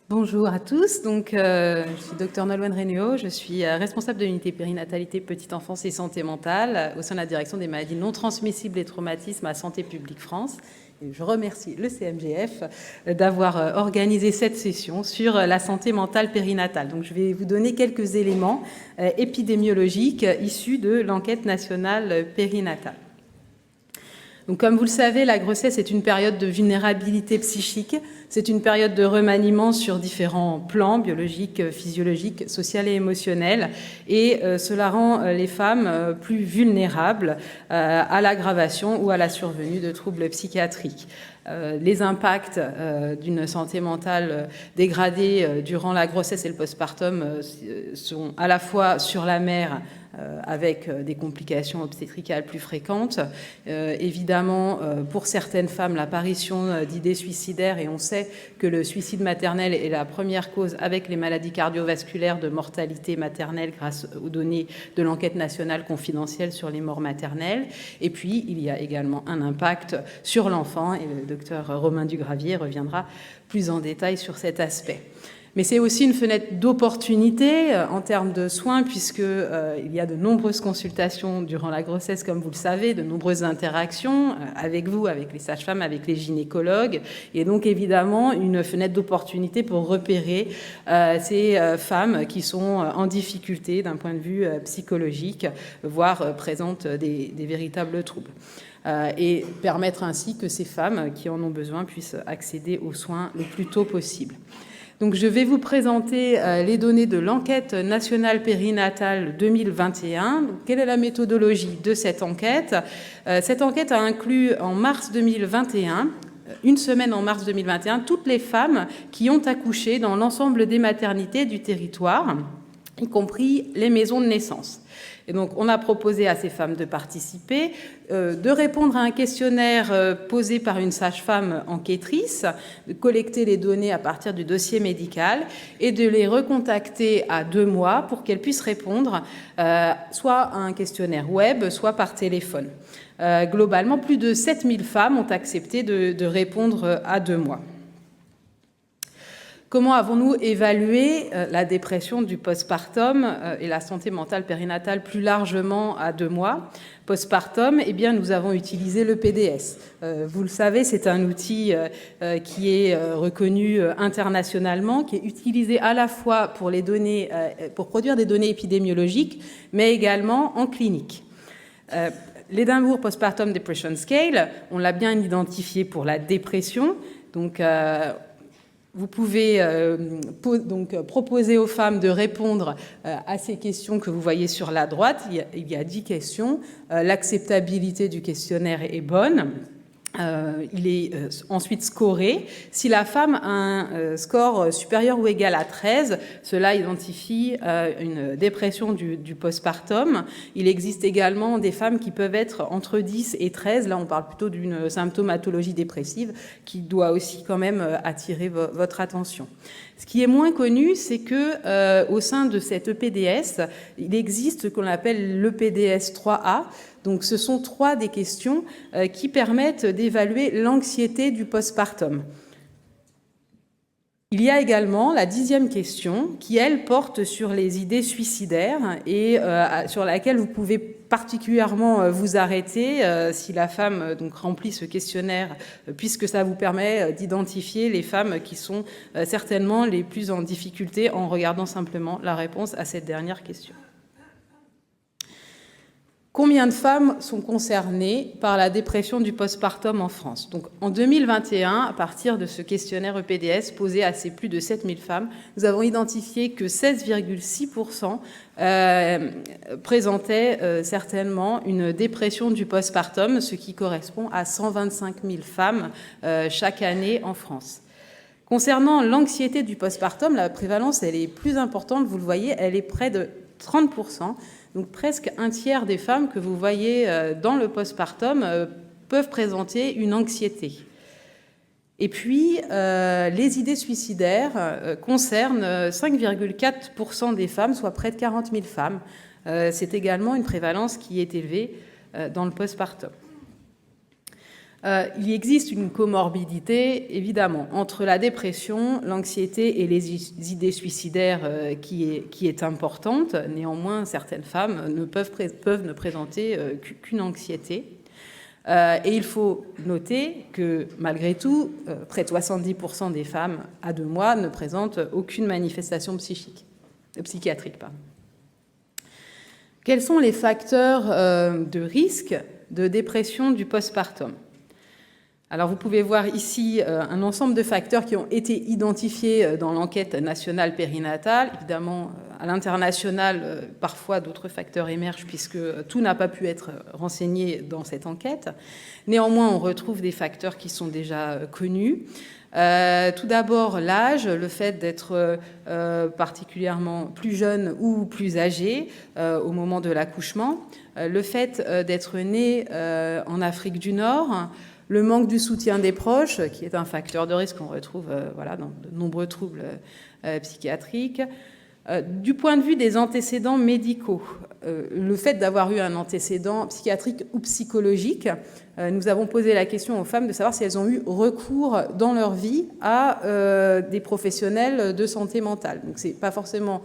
Bonjour à tous, je suis Dr Nolwenn Rénéau, je suis responsable de l'unité périnatalité petite enfance et santé mentale au sein de la direction des maladies non transmissibles et traumatismes à Santé publique France. Et je remercie le CMGF d'avoir organisé cette session sur la santé mentale périnatale. Donc je vais vous donner quelques éléments épidémiologiques issus de l'enquête nationale périnatale. Donc, comme vous le savez, la grossesse est une période de vulnérabilité psychique. C'est une période de remaniement sur différents plans, biologiques, physiologiques, social et émotionnels. Et cela rend les femmes plus vulnérables à l'aggravation ou à la survenue de troubles psychiatriques. Les impacts d'une santé mentale dégradée durant la grossesse et le postpartum sont à la fois sur la mère, avec des complications obstétricales plus fréquentes. Évidemment, pour certaines femmes, l'apparition d'idées suicidaires, et on sait que le suicide maternel est la première cause avec les maladies cardiovasculaires de mortalité maternelle grâce aux données de l'enquête nationale confidentielle sur les morts maternelles. Et puis, il y a également un impact sur l'enfant, et le docteur Romain Dugravier reviendra plus en détail sur cet aspect. Mais c'est aussi une fenêtre d'opportunité en termes de soins, puisqu'il y a de nombreuses consultations durant la grossesse, comme vous le savez, de nombreuses interactions avec vous, avec les sages-femmes, avec les gynécologues, et donc évidemment une fenêtre d'opportunité pour repérer ces femmes qui sont en difficulté d'un point de vue psychologique, voire présentent des véritables troubles. Et permettre ainsi que ces femmes qui en ont besoin puissent accéder aux soins le plus tôt possible. Donc, je vais vous présenter les données de l'enquête nationale périnatale 2021. Donc, quelle est la méthodologie de cette enquête? Cette enquête a inclus en mars 2021, une semaine en mars 2021, toutes les femmes qui ont accouché dans l'ensemble des maternités du territoire, y compris les maisons de naissance. Et donc, on a proposé à ces femmes de participer, de répondre à un questionnaire posé par une sage-femme enquêtrice, de collecter les données à partir du dossier médical et de les recontacter à 2 mois pour qu'elles puissent répondre soit à un questionnaire web, soit par téléphone. Globalement, plus de 7000 femmes ont accepté de répondre à 2 mois. Comment avons-nous évalué la dépression du postpartum et la santé mentale périnatale plus largement à 2 mois? Postpartum, eh bien, nous avons utilisé le PDS. Vous le savez, c'est un outil qui est reconnu internationalement, qui est utilisé à la fois pour les données, pour produire des données épidémiologiques, mais également en clinique. L'Edinburgh Postpartum Depression Scale, on l'a bien identifié pour la dépression, donc vous pouvez donc proposer aux femmes de répondre à ces questions que vous voyez sur la droite. Il y a 10 questions. L'acceptabilité du questionnaire est bonne. Il est ensuite scoré. Si la femme a un score supérieur ou égal à 13, cela identifie une dépression du postpartum. Il existe également des femmes qui peuvent être entre 10 et 13. Là, on parle plutôt d'une symptomatologie dépressive qui doit aussi quand même attirer votre attention. Ce qui est moins connu, c'est que au sein de cet EPDS, il existe ce qu'on appelle l'EPDS 3A. Donc, ce sont 3 des questions qui permettent d'évaluer l'anxiété du postpartum. Il y a également la 10e question qui, elle, porte sur les idées suicidaires et sur laquelle vous pouvez particulièrement vous arrêter si la femme donc remplit ce questionnaire, puisque ça vous permet d'identifier les femmes qui sont certainement les plus en difficulté en regardant simplement la réponse à cette dernière question. Combien de femmes sont concernées par la dépression du postpartum en France? Donc, en 2021, à partir de ce questionnaire EPDS posé à ces plus de 7000 femmes, nous avons identifié que 16,6% présentaient certainement une dépression du postpartum, ce qui correspond à 125 000 femmes chaque année en France. Concernant l'anxiété du postpartum, la prévalence elle est plus importante, vous le voyez, elle est près de 30%. Donc presque un tiers des femmes que vous voyez dans le postpartum peuvent présenter une anxiété. Et puis, les idées suicidaires concernent 5,4% des femmes, soit près de 40 000 femmes. C'est également une prévalence qui est élevée dans le postpartum. Il existe une comorbidité, évidemment, entre la dépression, l'anxiété et les idées suicidaires qui est importante. Néanmoins, certaines femmes peuvent ne présenter qu'une anxiété. Et il faut noter que, malgré tout, près de 70% des femmes à 2 mois ne présentent aucune manifestation psychiatrique. Quels sont les facteurs de risque de dépression du postpartum ? Alors, vous pouvez voir ici un ensemble de facteurs qui ont été identifiés dans l'enquête nationale périnatale. Évidemment, à l'international, parfois d'autres facteurs émergent puisque tout n'a pas pu être renseigné dans cette enquête. Néanmoins, on retrouve des facteurs qui sont déjà connus. Tout d'abord, l'âge, le fait d'être particulièrement plus jeune ou plus âgé au moment de l'accouchement, le fait d'être né en Afrique du Nord, le manque du soutien des proches, qui est un facteur de risque qu'on retrouve dans de nombreux troubles psychiatriques. Du point de vue des antécédents médicaux, le fait d'avoir eu un antécédent psychiatrique ou psychologique, nous avons posé la question aux femmes de savoir si elles ont eu recours dans leur vie à des professionnels de santé mentale. Donc c'est pas forcément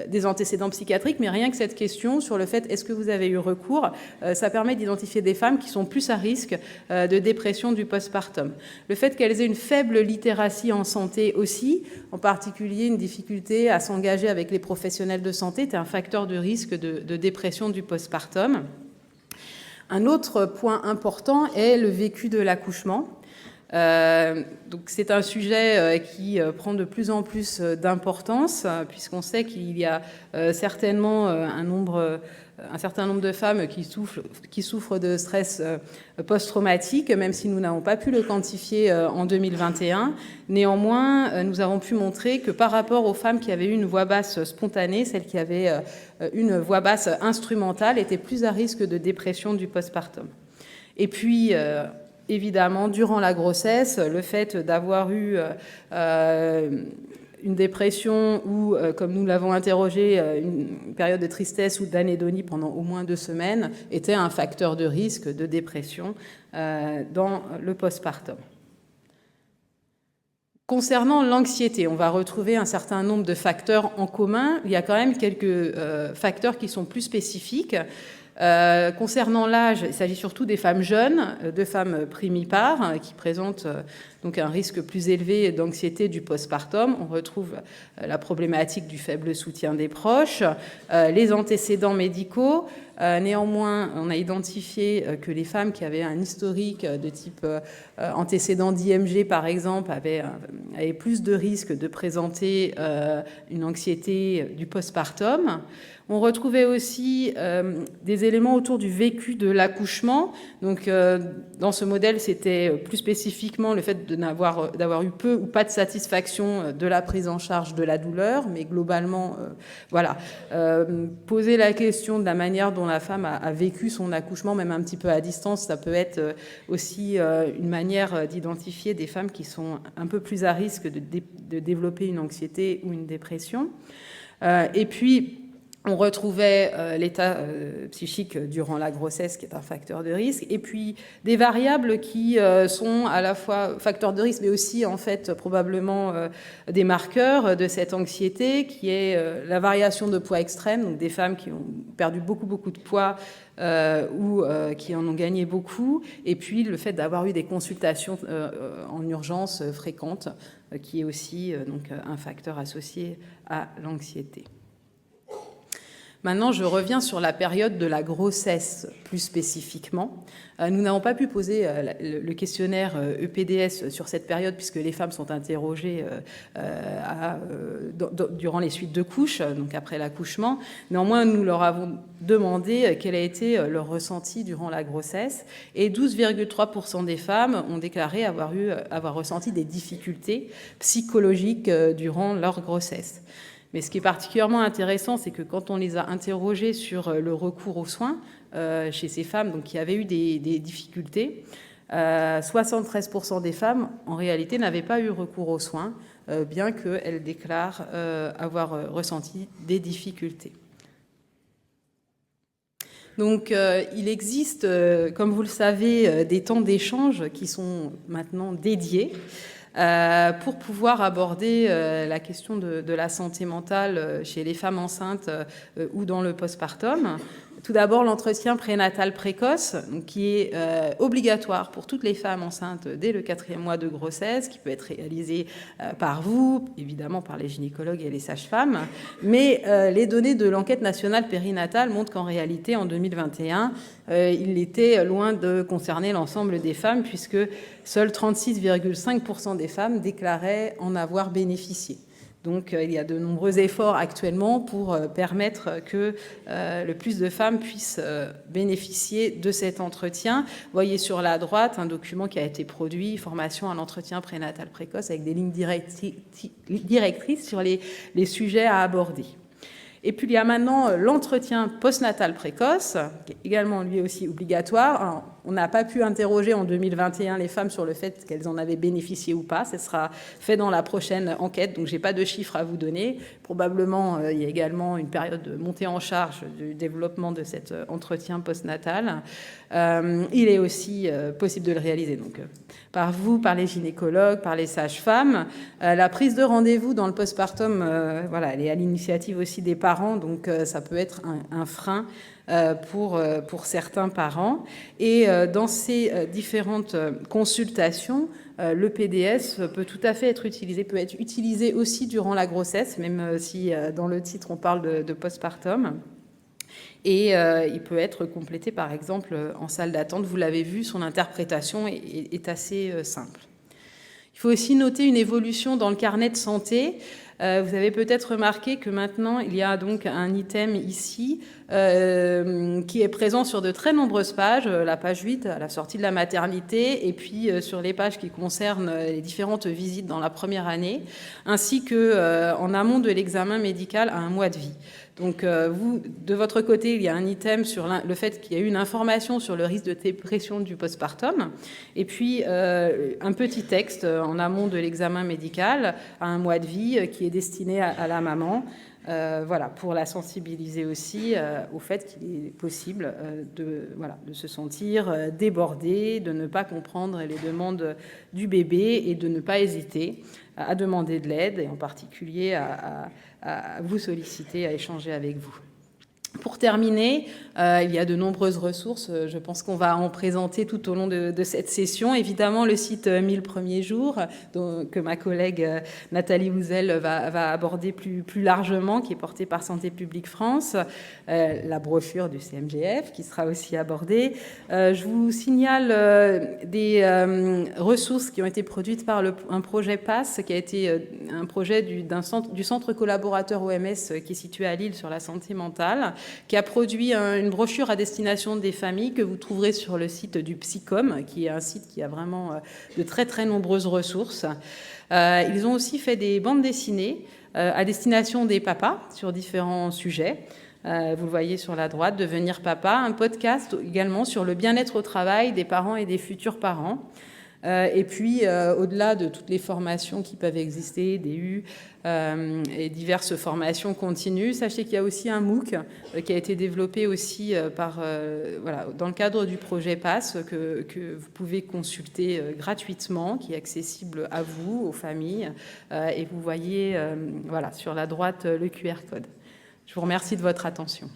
des antécédents psychiatriques, mais rien que cette question sur le fait est-ce que vous avez eu recours, ça permet d'identifier des femmes qui sont plus à risque de dépression du postpartum. Le fait qu'elles aient une faible littératie en santé aussi, en particulier une difficulté à s'engager avec les professionnels de santé, est un facteur de risque de dépression du postpartum. Un autre point important est le vécu de l'accouchement. Donc c'est un sujet qui prend de plus en plus d'importance puisqu'on sait qu'il y a certainement un certain nombre de femmes qui souffrent de stress post-traumatique, même si nous n'avons pas pu le quantifier en 2021. Néanmoins, nous avons pu montrer que par rapport aux femmes qui avaient eu une voix basse spontanée, celles qui avaient une voix basse instrumentale étaient plus à risque de dépression du postpartum. Et puis, évidemment, durant la grossesse, le fait d'avoir eu une dépression ou, comme nous l'avons interrogé, une période de tristesse ou d'anédonie pendant au moins 2 semaines était un facteur de risque de dépression dans le postpartum. Concernant l'anxiété, on va retrouver un certain nombre de facteurs en commun. Il y a quand même quelques facteurs qui sont plus spécifiques. Concernant l'âge, il s'agit surtout des femmes jeunes, de femmes primipares, qui présentent donc un risque plus élevé d'anxiété du postpartum. On retrouve la problématique du faible soutien des proches, les antécédents médicaux. Néanmoins, on a identifié que les femmes qui avaient un historique de type antécédent d'IMG, par exemple, avaient plus de risques de présenter une anxiété du postpartum. On retrouvait aussi des éléments autour du vécu de l'accouchement. Donc, dans ce modèle, c'était plus spécifiquement le fait d'avoir eu peu ou pas de satisfaction de la prise en charge de la douleur, mais globalement, poser la question de la manière dont la femme a vécu son accouchement, même un petit peu à distance, ça peut être aussi une manière d'identifier des femmes qui sont un peu plus à risque de développer une anxiété ou une dépression. Et puis, on retrouvait l'état psychique durant la grossesse, qui est un facteur de risque, et puis des variables qui sont à la fois facteurs de risque, mais aussi en fait probablement des marqueurs de cette anxiété, qui est la variation de poids extrême, donc des femmes qui ont perdu beaucoup de poids ou qui en ont gagné beaucoup, et puis le fait d'avoir eu des consultations en urgence fréquentes, qui est aussi donc un facteur associé à l'anxiété. Maintenant, je reviens sur la période de la grossesse plus spécifiquement. Nous n'avons pas pu poser le questionnaire EPDS sur cette période puisque les femmes sont interrogées durant les suites de couches, donc après l'accouchement. Néanmoins, nous leur avons demandé quel a été leur ressenti durant la grossesse et 12,3% des femmes ont déclaré avoir ressenti des difficultés psychologiques durant leur grossesse. Mais ce qui est particulièrement intéressant, c'est que quand on les a interrogées sur le recours aux soins chez ces femmes donc, qui avaient eu des difficultés, 73% des femmes, en réalité, n'avaient pas eu recours aux soins, bien qu'elles déclarent avoir ressenti des difficultés. Donc, il existe, comme vous le savez, des temps d'échange qui sont maintenant dédiés pour pouvoir aborder la question de la santé mentale chez les femmes enceintes ou dans le postpartum. Tout d'abord, l'entretien prénatal précoce, qui est obligatoire pour toutes les femmes enceintes dès le 4e mois de grossesse, qui peut être réalisé par vous, évidemment par les gynécologues et les sages-femmes. Mais les données de l'enquête nationale périnatale montrent qu'en réalité, en 2021, il était loin de concerner l'ensemble des femmes, puisque seuls 36,5% des femmes déclaraient en avoir bénéficié. Donc, il y a de nombreux efforts actuellement pour permettre que le plus de femmes puissent bénéficier de cet entretien. Vous voyez sur la droite un document qui a été produit, formation à l'entretien prénatal précoce, avec des lignes directrices sur les sujets à aborder. Et puis, il y a maintenant l'entretien postnatal précoce, qui est également lui aussi obligatoire. Alors, on n'a pas pu interroger en 2021 les femmes sur le fait qu'elles en avaient bénéficié ou pas. Ce sera fait dans la prochaine enquête, donc je n'ai pas de chiffres à vous donner. Probablement, il y a également une période de montée en charge du développement de cet entretien postnatal. Il est aussi possible de le réaliser donc, par vous, par les gynécologues, par les sages-femmes. La prise de rendez-vous dans le postpartum, voilà, elle est à l'initiative aussi des parents, donc ça peut être un frein pour certains parents. Et dans ces différentes consultations, le PDS peut tout à fait être utilisé, peut être utilisé aussi durant la grossesse, même si dans le titre on parle de postpartum. Et il peut être complété par exemple en salle d'attente. Vous l'avez vu, son interprétation est assez simple. Il faut aussi noter une évolution dans le carnet de santé. Vous avez peut-être remarqué que maintenant, il y a donc un item ici qui est présent sur de très nombreuses pages, la page 8 à la sortie de la maternité, et puis sur les pages qui concernent les différentes visites dans la première année, ainsi qu'en amont de l'examen médical à 1 mois de vie. Donc, vous, de votre côté, il y a un item sur le fait qu'il y a eu une information sur le risque de dépression du postpartum, et puis un petit texte en amont de l'examen médical à 1 mois de vie qui est destiné à la maman, voilà, pour la sensibiliser aussi au fait qu'il est possible de se sentir débordé, de ne pas comprendre les demandes du bébé et de ne pas hésiter à demander de l'aide, et en particulier à vous solliciter, à échanger avec vous. Pour terminer, il y a de nombreuses ressources, je pense qu'on va en présenter tout au long de cette session. Évidemment, le site 1000 premiers jours, que ma collègue Nathalie Houzel va aborder plus largement, qui est porté par Santé publique France, la brochure du CMGF, qui sera aussi abordée. Je vous signale des ressources qui ont été produites par un projet PASS, qui a été un projet du centre collaborateur OMS qui est situé à Lille sur la santé mentale, qui a produit une brochure à destination des familles que vous trouverez sur le site du Psycom, qui est un site qui a vraiment de très très nombreuses ressources. Ils ont aussi fait des bandes dessinées à destination des papas sur différents sujets. Vous le voyez sur la droite, Devenir papa, un podcast également sur le bien-être au travail des parents et des futurs parents. Et puis, au-delà de toutes les formations qui peuvent exister, DU et diverses formations continues, sachez qu'il y a aussi un MOOC qui a été développé aussi dans le cadre du projet PASS que vous pouvez consulter gratuitement, qui est accessible à vous, aux familles. Et vous voyez sur la droite le QR code. Je vous remercie de votre attention.